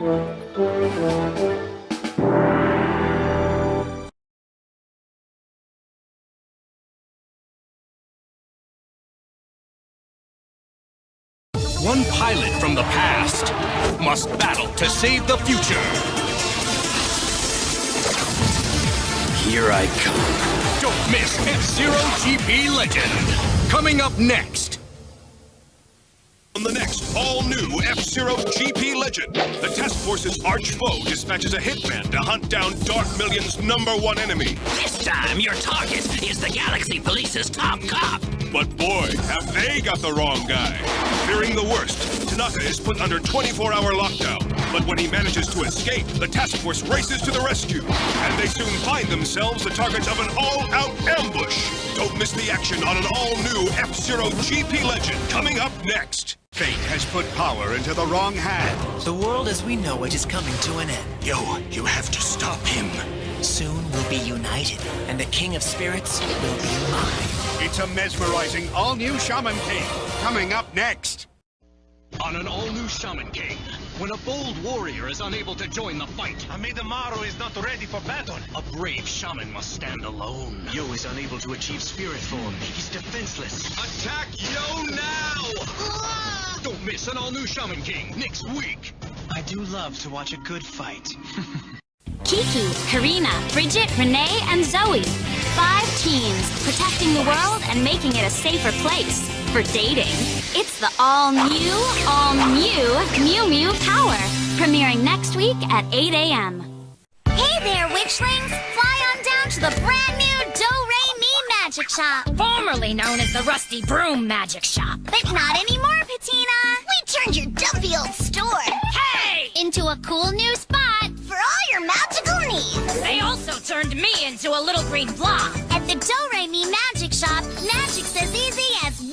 One pilot from the past must battle to save the future. Here I come. Don't miss F-Zero GP Legend. Coming up next. On the next all-new F-Zero GP Legend, the task force's arch-foe dispatches a hitman to hunt down Dark Million's #1 enemy. This time, your target is the Galaxy Police's top cop. But boy, have they got the wrong guy. Fearing the worst, Tanaka is put under 24-hour lockdown. But when he manages to escape, the task force races to the rescue. And they soon find themselves the targets of an all-out ambush. Don't miss the action on an all-new F-Zero GP Legend coming up next. Fate has put power into the wrong hands. The world as we know it is coming to an end. Yo, you have to stop him. Soon we'll be united, and the King of Spirits will be mine. It's a mesmerizing all-new Shaman King coming up next. On an all-new Shaman King, when a bold warrior is unable to join the fight, Amidamaru is not ready for battle. a brave shaman must stand alone. Yo is unable to achieve spirit form. He's defenseless. Attack Yo now! Don't miss an all-new Shaman King next week. I do love to watch a good fight. Kiki, Karina, Bridget, Renee, and Zoe. 5 teens, protecting the world and making it a safer place for dating. It's the all-new Mew Mew Power, premiering next week at 8 a.m. Hey there, witchlings! Fly on down to the brand new Do-Re-Mi Magic Shop. Formerly known as the Rusty Broom Magic Shop. But not anymore, Patina. We turned your dumpy old store Hey! into a cool new spot for all your magical needs. They also turned me into a little green blob. At the Do-Re-Mi Magic Shop, magic's as easy as 1,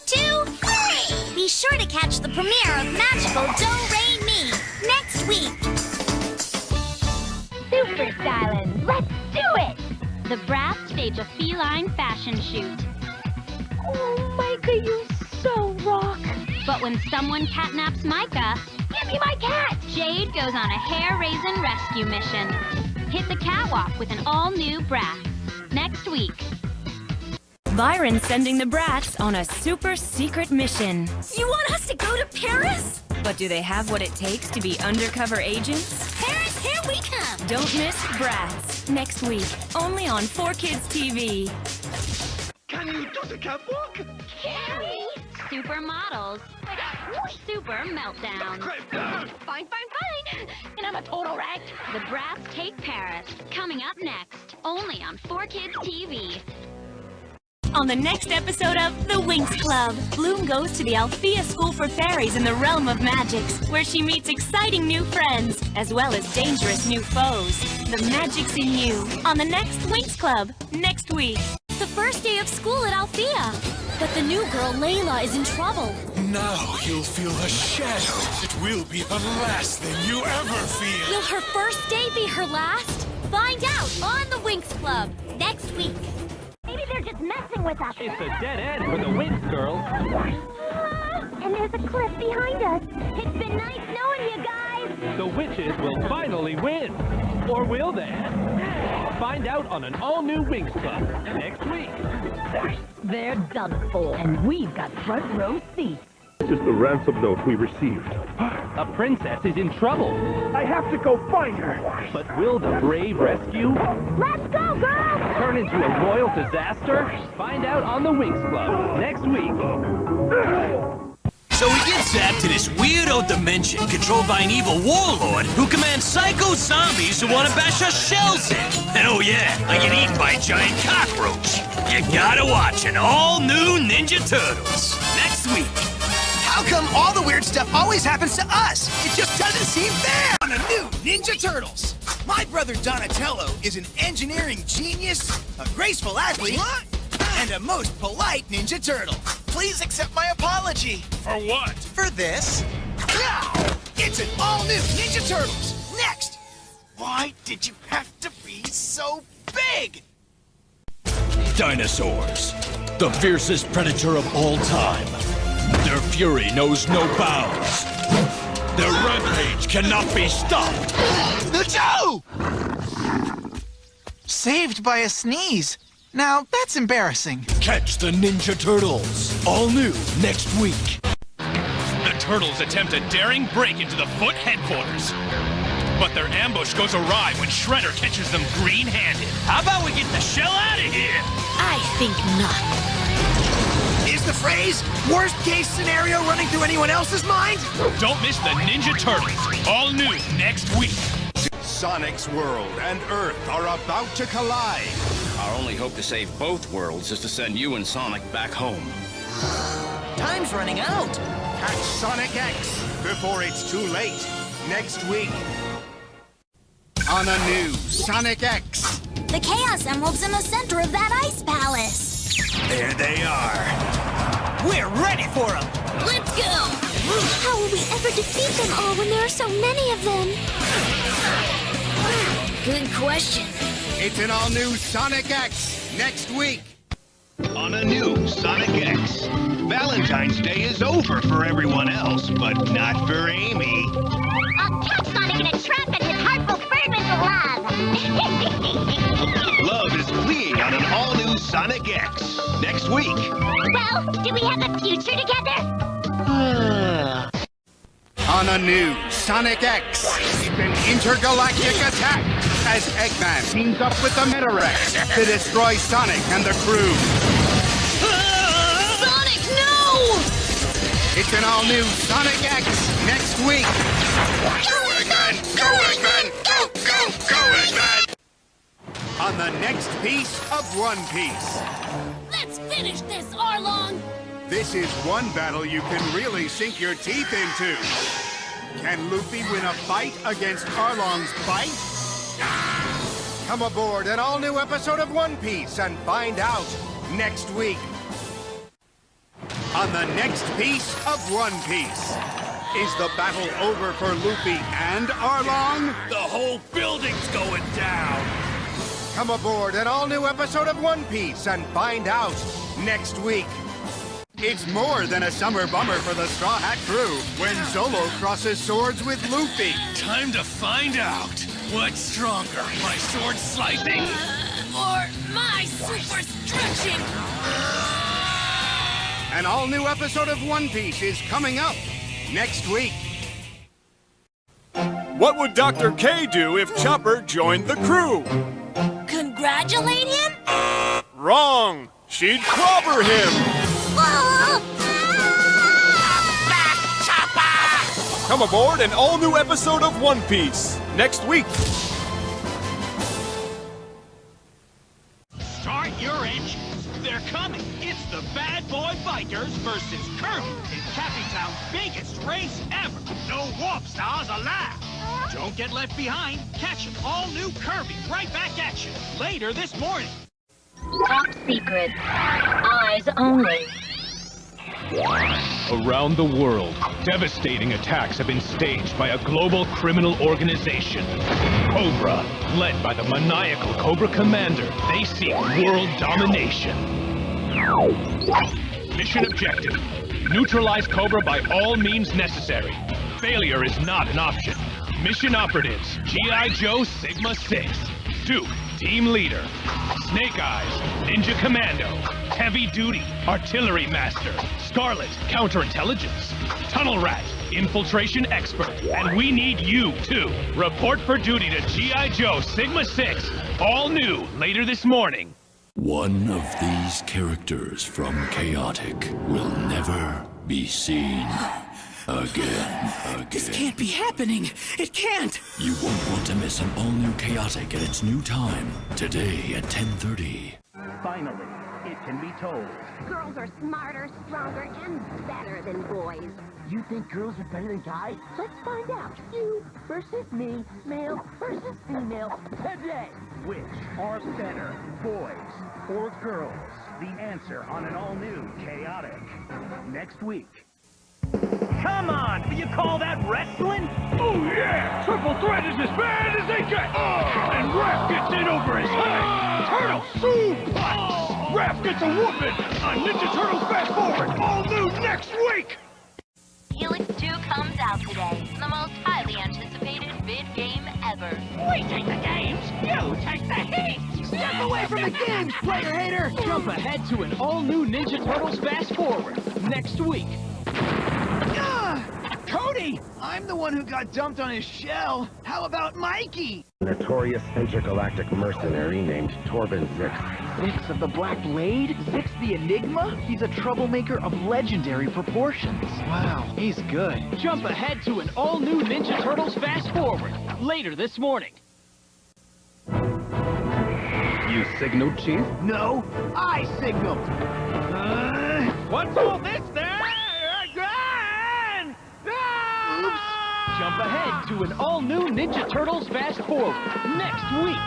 2, 3. Be sure to catch the premiere of Magical Do-Re-Mi next week. Super Stylin', let's do it! The Bratz stage a feline fashion shoot. Oh, Micah, you so rock. But when someone catnaps Micah, give me my cat! Jade goes on a hair-raising rescue mission. Hit the catwalk with an all-new Bratz. Next week. Byron's sending the Bratz on a super secret mission. You want us to go to Paris? But do they have what it takes to be undercover agents? Paris, here we come! Don't miss Bratz next week, only on 4Kids TV. Can you do the catwalk? Carrie! Supermodels. Super meltdown. Fine. And I'm a total wreck. The Bratz take Paris. Coming up next, only on 4Kids TV. On the next episode of The Winx Club, Bloom goes to the Althea School for Fairies in the realm of magics, where she meets exciting new friends, as well as dangerous new foes. The magic's in you. On the next Winx Club, next week. The first day of school at Althea. But the new girl, Layla, is in trouble. Now you'll feel her shadow. It will be the last thing you ever feel. Will her first day be her last? Find out on the Winx Club next week. Maybe they're just messing with us. It's a dead end for the Winx girls. And there's a cliff behind us. It's been nice knowing you guys. The witches will finally win. Or will they? Find out on an all-new Winx Club next week. They're done for, and we've got front row seats. This is the ransom note we received. A princess is in trouble. I have to go find her. But will the brave rescue Let's go, girls! turn into a royal disaster? Find out on the Winx Club next week. So we get zapped to this weirdo dimension controlled by an evil warlord who commands psycho zombies who want to bash our shells in. And oh yeah, I get eaten by a giant cockroach. You gotta watch an all-new Ninja Turtles next week. How come all the weird stuff always happens to us? It just doesn't seem fair! On the new Ninja Turtles, my brother Donatello is an engineering genius, a graceful athlete, and a most polite Ninja Turtle. Please accept my apology. For what? For this. It's an all-new Ninja Turtles. Next. Why did you have to be so big? Dinosaurs, the fiercest predator of all time. Their fury knows no bounds. Their rampage cannot be stopped! Achoo! Saved by a sneeze. Now, that's embarrassing. Catch the Ninja Turtles. All new next week. The Turtles attempt a daring break into the Foot headquarters. But their ambush goes awry when Shredder catches them green-handed. How about we get the shell out of here? I think not. Is the phrase worst case scenario running through anyone else's mind? Don't miss the Ninja Turtles. All new next week. Sonic's world and Earth are about to collide. Our only hope to save both worlds is to send you and Sonic back home. Time's running out. Catch Sonic X before it's too late next week. On a new Sonic X. The Chaos Emerald's in the center of that ice palace. There they are. We're ready for them. Let's go! How will we ever defeat them all when there are so many of them? Good question. It's an all-new Sonic X next week. On a new Sonic X. Valentine's Day is over for everyone else, but not for Amy. I'll catch Sonic in a trap and his heart will burn with love. Love is fleeing on an all-new Sonic X next week. Well, do we have a future together? On a new Sonic X, it's an intergalactic attack as Eggman teams up with the Metarex to destroy Sonic and the crew. Sonic, no! It's an all-new Sonic X next week. Go, Eggman! Go, Eggman! Go, go, go, Eggman! On the next piece of One Piece. Let's finish this, Arlong! This is one battle you can really sink your teeth into. Can Luffy win a fight against Arlong's bite? Come aboard an all-new episode of One Piece and find out next week. On the next piece of One Piece. Is the battle over for Luffy and Arlong? The whole building's going down. Come aboard an all-new episode of One Piece and find out next week. It's more than a summer bummer for the Straw Hat crew when Zolo crosses swords with Luffy. Time to find out. What's stronger, my sword slicing? Or my super stretching! An all-new episode of One Piece is coming up next week. What would Dr. K do if Chopper joined the crew? Congratulate him? Wrong! She'd clobber him! Come aboard an all-new episode of One Piece next week. Start your engines. They're coming. It's the Bad Boy Bikers versus Kirby in Cappy Town's biggest race ever. No warp stars allowed. Don't get left behind. Catch an all-new Kirby right back at you later this morning. Top secret. Eyes only. Around the world, devastating attacks have been staged by a global criminal organization. Cobra, led by the maniacal Cobra Commander, they seek world domination. Mission objective: neutralize Cobra by all means necessary. Failure is not an option. Mission operatives: G.I. Joe Sigma 6, Duke, Team Leader, Snake Eyes, Ninja Commando, Heavy Duty, Artillery Master, Scarlet, Counterintelligence, Tunnel Rat, Infiltration Expert, and we need you, too. Report for duty to G.I. Joe Sigma 6, all new, later this morning. One of these characters from Chaotic will never be seen again. This can't be happening. It can't. You won't want to miss an all-new Chaotic at its new time, today at 10:30. Finally, it can be told. Girls are smarter, stronger, and better than boys. You think girls are better than guys? Let's find out. You versus me, male versus female, today. Which are better, boys or girls? The answer on an all-new Chaotic. Next week. Come on! Do you call that wrestling? Oh yeah! Triple threat is as bad as they get! And Raph gets in over his head! Turtle suplex! Raph gets a whooping on Ninja Turtles Fast Forward! All new next week! Helix 2 comes out today. The win game ever. We take the games, you take the heat! Step away from the games, player hater! Jump ahead to an all-new Ninja Turtles Fast Forward next week. Cody! I'm the one who got dumped on his shell. How about Mikey? A notorious intergalactic mercenary named Torben Zix. Zix of the Black Blade? Zix the Enigma? He's a troublemaker of legendary proportions. Wow, he's good. Jump ahead to an all-new Ninja Turtles Fast Forward later this morning. You signaled, Chief? No, I signaled. What's all this there? Jump ahead to an all-new Ninja Turtles Fast Forward next week.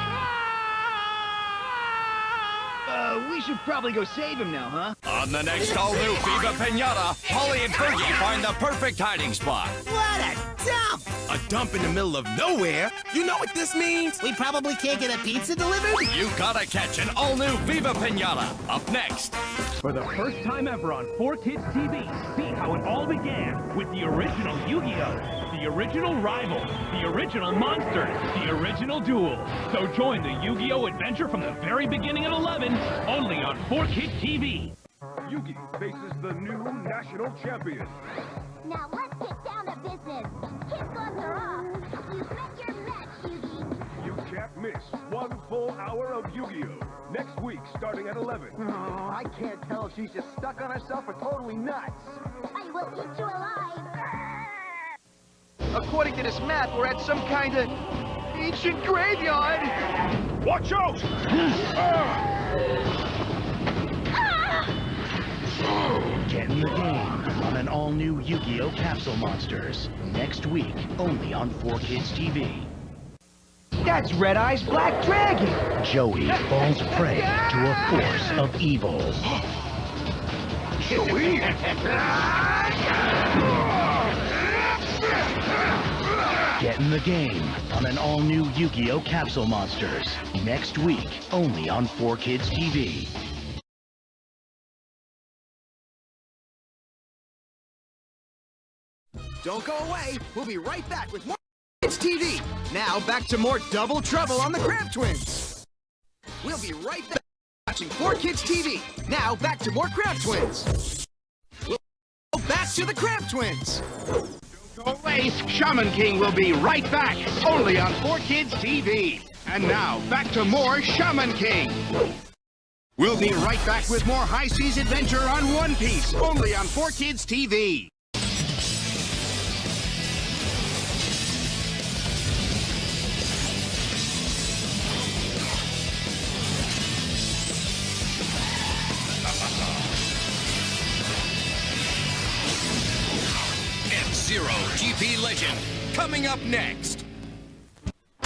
We should probably go save him now, huh? On the next all-new Viva Pinata, Holly and Fergie find the perfect hiding spot. What a dump! A dump in the middle of nowhere? You know what this means? We probably can't get a pizza delivered? You gotta catch an all-new Viva Pinata. Up next. For the first time ever on 4Kids TV, see how it all began with the original Yu-Gi-Oh! The original Rival, the original Monsters, the original Duel. So join the Yu-Gi-Oh! Adventure from the very beginning at 11, only on 4Kids TV. Yugi faces the new national champion. Now let's get down to business. Kid gloves are off. You've met your match, Yugi. You can't miss 1 full hour of Yu-Gi-Oh! Next week, starting at 11. Oh, I can't tell if she's just stuck on herself or totally nuts. I will eat you alive. According to this map, we're at some kind of ancient graveyard. Watch out! Get in the game on an all-new Yu-Gi-Oh! Capsule Monsters. Next week, only on 4Kids TV. That's Red Eye's Black Dragon! Joey falls prey to a force of evil. Joey! Get in the game on an all-new Yu-Gi-Oh! Capsule Monsters. Next week, only on 4Kids TV. Don't go away. We'll be right back with more Kids TV. Now back to more Double Trouble on the Crab Twins. We'll be right back watching 4Kids TV. Now back to more Crab Twins. We'll go back to the Crab Twins. Don't go away. Shaman King will be right back, only on 4Kids TV. And now back to more Shaman King. We'll be right back with more High Seas Adventure on One Piece, only on 4Kids TV. F-Zero GP Legend, coming up next.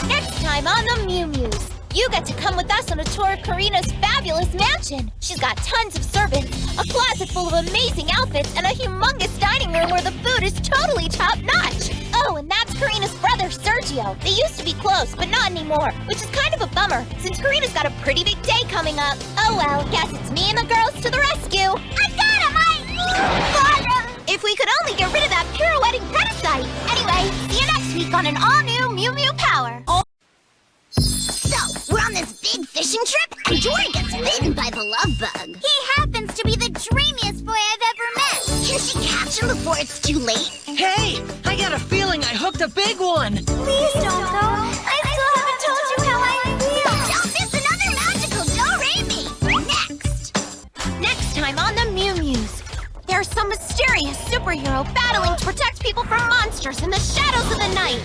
Next time on the Mew Mews, you get to come with us on a tour of Karina's fabulous mansion. She's got tons of servants, a closet full of amazing outfits, and a humongous dining room where the food is totally top-notch. Oh, and that's Karina's brother, Sergio. They used to be close, but not anymore, which is kind of a bummer, since Karina's got a pretty big day coming up. Oh well, guess it's me and the girls to the rescue. I got him! If we could only get rid of that pirouetting parasite. Anyway, see you next week on an all-new Mew Mew Power. So, we're on this big fishing trip, and Dory gets bitten by the love bug. He happens to be the dreamiest boy I've ever met. Can she catch him before it's too late? Hey, I got a feeling I hooked a big one. Please don't go. I still haven't told you how I feel. Don't miss another magical Do-Re-Mi. Next time on the Mew Mews. There's some mysterious superhero battling to protect people from monsters in the shadows of the night.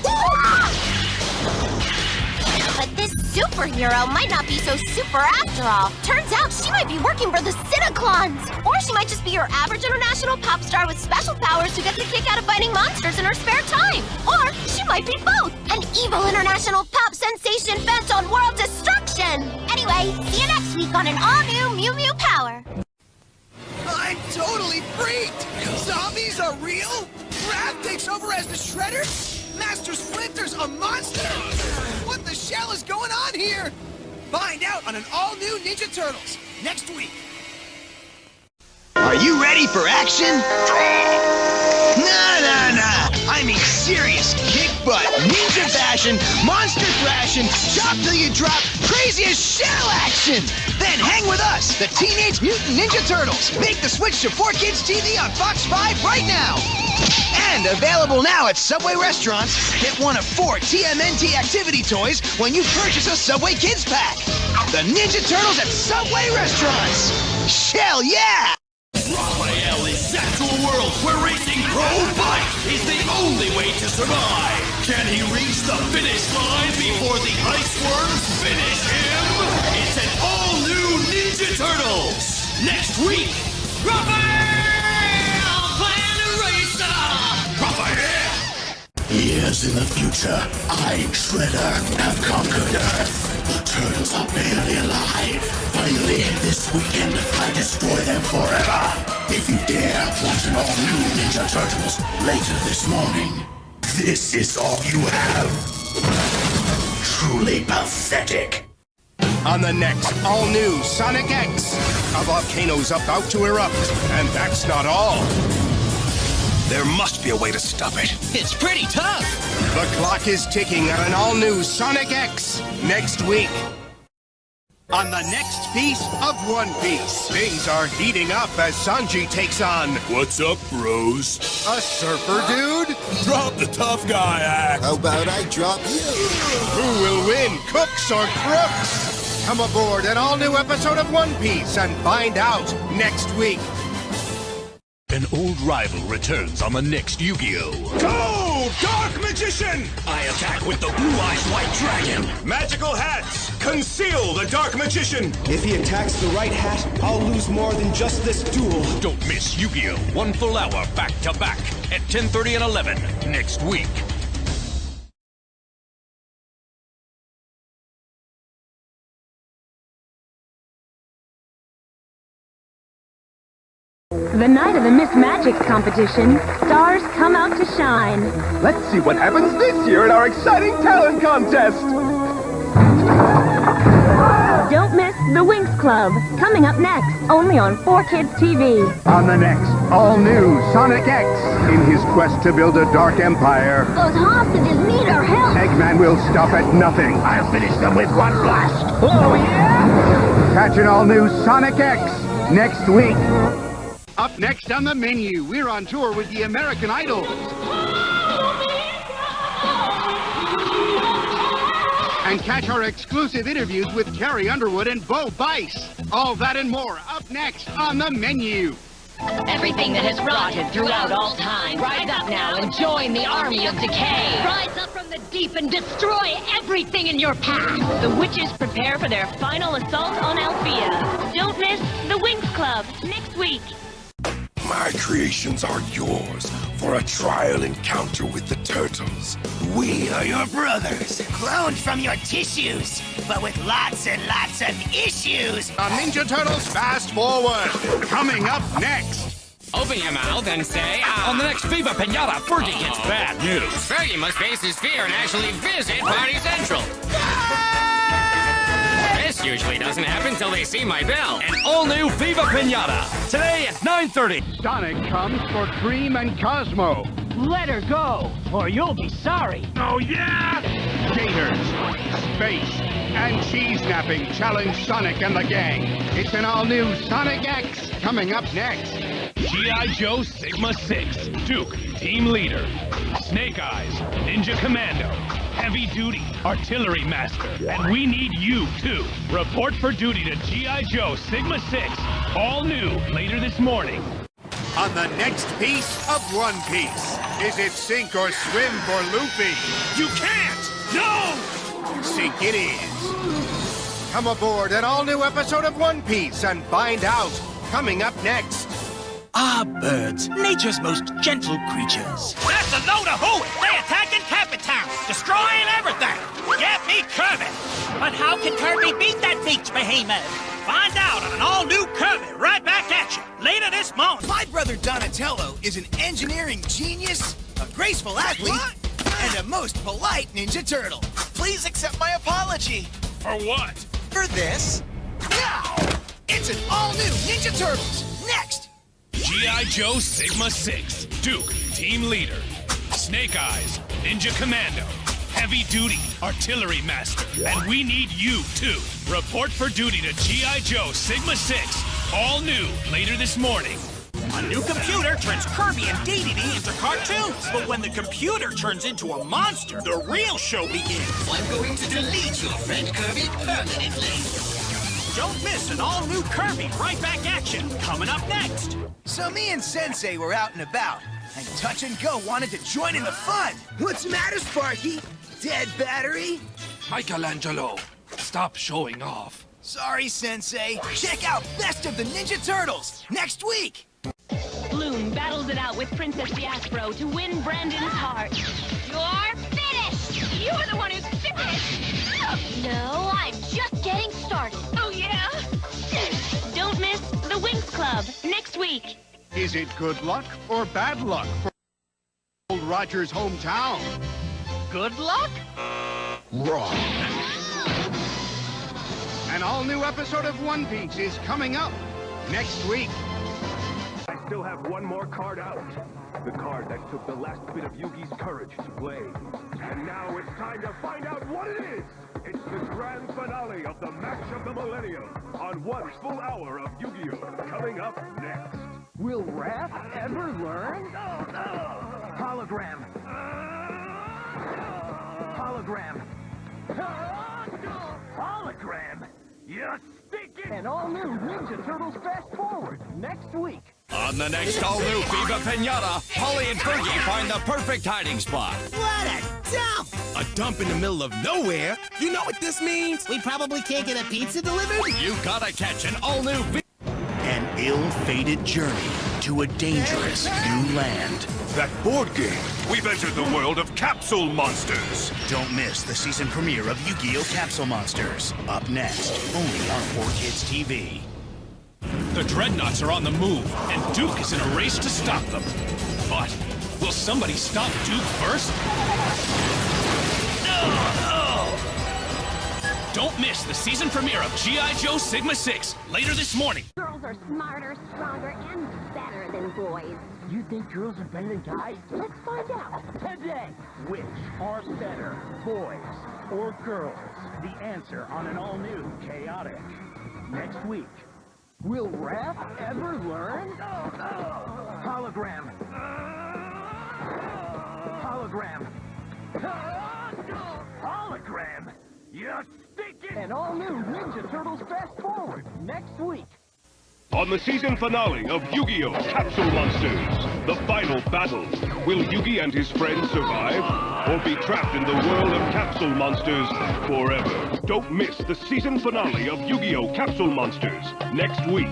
But this superhero might not be so super after all. Turns out she might be working for the Cineclons. Or she might just be your average international pop star with special powers who gets a kick out of fighting monsters in her spare time. Or she might be both. An evil international pop sensation bent on world destruction. Anyway, see you next week on an all-new Mew Mew Power. I'm totally freaked! Zombies are real? Raph takes over as the Shredder? Master Splinter's a monster? What the shell is going on here? Find out on an all-new Ninja Turtles next week. Are you ready for action? Nah. I mean serious kick butt ninja bash smashing, monster thrashing, chop till you drop, crazy as shell action! Then hang with us, the Teenage Mutant Ninja Turtles! Make the switch to 4Kids TV on Fox 5 right now! And available now at Subway restaurants. Get one of 4 TMNT activity toys when you purchase a Subway Kids Pack. The Ninja Turtles at Subway restaurants! Shell yeah! Raphael is sent to a world where racing pro bike is the only way to survive. Can he reach the finish line before the ice worms finish him? It's an all-new Ninja Turtles. Next week, Raphael, plan a racer. Raphael. Years in the future, I, Shredder, have conquered Earth. The turtles are barely alive. Finally, this weekend, I destroy them forever. If you dare, watch an all-new Ninja Turtles later this morning. This is all you have. Truly pathetic. On the next all-new Sonic X, a volcano's about to erupt, and that's not all. There must be a way to stop it. It's pretty tough. The clock is ticking on an all-new Sonic X next week. On the next piece of One Piece, things are heating up as Sanji takes on... What's up, bros? A surfer dude? Drop the tough guy act. How about I drop you? Who will win, cooks or crooks? Come aboard an all-new episode of One Piece and find out next week. An old rival returns on the next Yu-Gi-Oh! Go! Dark Magician! I attack with the Blue Eyes White Dragon! Magical hats! Conceal the Dark Magician! If he attacks the right hat, I'll lose more than just this duel. Don't miss Yu-Gi-Oh! 1 full hour back-to-back at 10:30 and 11 next week. The night of the Miss Magics competition, stars come out to shine. Let's see what happens this year at our exciting talent contest! Don't miss the Winx Club, coming up next, only on 4Kids TV. On the next all-new Sonic X, in his quest to build a dark empire, Those hostages need our help. Eggman will stop at nothing. I'll finish them with one blast. Oh, yeah? Catch an all-new Sonic X next week. Up next on the menu, we're on tour with the American Idol. And catch our exclusive interviews with Carrie Underwood and Bo Bice. All that and more up next on the menu. Everything that has rotted throughout all time, rise up now and join the army of decay. Rise up from the deep and destroy everything in your path. The witches prepare for their final assault on Althea. Don't miss the Winx Club next week. My creations are yours for a trial encounter with the turtles. We are your brothers. Cloned from your tissues, but with lots and lots of issues. A Ninja Turtles Fast Forward, coming up next. Open your mouth and say, On the next Viva Pinata, Fergie gets bad news. Fergie must face his fear and actually visit Party Central. This usually doesn't happen till they see my bell. An all-new Viva Pinata, today at 9:30. Sonic comes for Dream and Cosmo. Let her go, or you'll be sorry. Oh yeah! Gators, space, and cheese napping challenge Sonic and the gang. It's an all-new Sonic X coming up next. G.I. Joe Sigma 6, Duke, Team Leader. Snake Eyes, Ninja Commando. Heavy Duty, Artillery Master. And we need you, too. Report for duty to G.I. Joe Sigma 6. All new, later this morning. On the next piece of One Piece, is it sink or swim for Luffy? You can't! No! Sink it is. Come aboard an all-new episode of One Piece and find out. Coming up next. Ah, birds, nature's most gentle creatures. That's a load of hooey! They attacking Capitan, destroying everything! Get me Kirby! But how can Kirby beat that beach behemoth? Find out on an all-new Kirby, right back at you, later this morning. My brother Donatello is an engineering genius, a graceful athlete, and a most polite Ninja Turtle. Please accept my apology. For what? For this. Now, it's an all-new Ninja Turtles. Next. G.I. Joe Sigma 6, Duke, Team Leader. Snake Eyes, Ninja Commando. heavy-duty artillery master. And we need you, too. Report for duty to G.I. Joe Sigma 6. All new later this morning. A new computer turns Kirby and DDD into cartoons. But when the computer turns into a monster, the real show begins. I'm going to delete your friend Kirby permanently. Don't miss an all-new Kirby Right Back Action coming up next. So me and Sensei were out and about, and Touch and Go wanted to join in the fun. What's the matter, Sparky? Dead battery? Michelangelo, stop showing off. Sorry, Sensei. Check out Best of the Ninja Turtles next week. Bloom battles it out with Princess Diaspro to win Brandon's heart. You're finished! You're the one who's finished! No, I'm just getting started. Oh, yeah? Don't miss the Winx Club next week. Is it good luck or bad luck for old Roger's hometown? Good luck? Wrong. An all-new episode of One Piece is coming up next week. I still have one more card out. The card that took the last bit of Yugi's courage to play. And now it's time to find out what it is. It's the grand finale of the match of the millennium on 1 full hour of Yu-Gi-Oh! Coming up next. Will Raph ever learn? Hologram. Hologram. Hologram. You stinking! An all-new Ninja Turtles Fast Forward next week. On the next all-new Viva Pinata, Holly and Fergie find the perfect hiding spot. What a dump! A dump in the middle of nowhere? You know what this means? We probably can't get a pizza delivered? You gotta catch an all-new An ill-fated journey to a dangerous new land. That board game! We've entered the world of Capsule Monsters! Don't miss the season premiere of Yu-Gi-Oh! Capsule Monsters. Up next, only on 4Kids TV. The Dreadnoughts are on the move, and Duke is in a race to stop them. But will somebody stop Duke first? Don't miss the season premiere of G.I. Joe Sigma 6 later this morning. Girls are smarter, stronger, and better than boys. You think girls are better than guys? Let's find out today. Which are better, boys or girls? The answer on an all-new Chaotic next week. Will Raph ever learn? Hologram. Hologram. Hologram. You stinking! An all-new Ninja Turtles Fast Forward next week. On the season finale of Yu-Gi-Oh! Capsule Monsters, the final battle. Will Yugi and his friends survive, or be trapped in the world of Capsule Monsters forever? Don't miss the season finale of Yu-Gi-Oh! Capsule Monsters next week.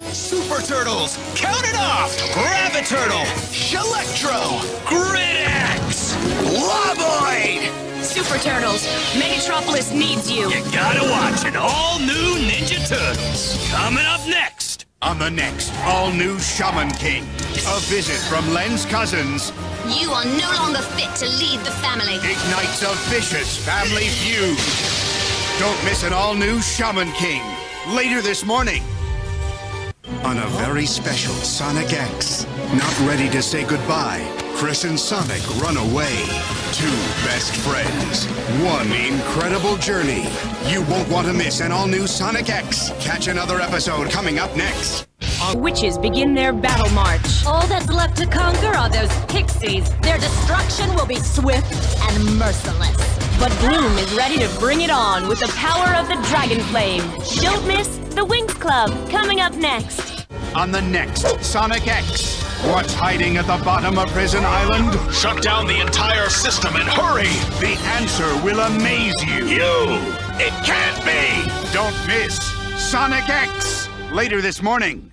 Super Turtles, count it off! Graviturtle, Shelectro, Grid-X, Loboid! Super Turtles, Megatropolis needs you. You gotta watch an all-new Ninja Turtles. Coming up next. On the next all-new Shaman King, a visit from Len's cousins. You are no longer fit to lead the family. Ignites a vicious family feud. Don't miss an all-new Shaman King later this morning. On a very special Sonic X. Not ready to say goodbye. Chris and Sonic run away. Two best friends. One incredible journey. You won't want to miss an all-new Sonic X. Catch another episode coming up next. Witches begin their battle march. All that's left to conquer are those pixies. Their destruction will be swift and merciless. But Bloom is ready to bring it on with the power of the Dragon Flame. Don't miss the Winx Club, coming up next. On the next Sonic X. What's hiding at the bottom of Prison Island? Shut down the entire system and hurry! The answer will amaze you. It can't be! Don't miss Sonic X later this morning.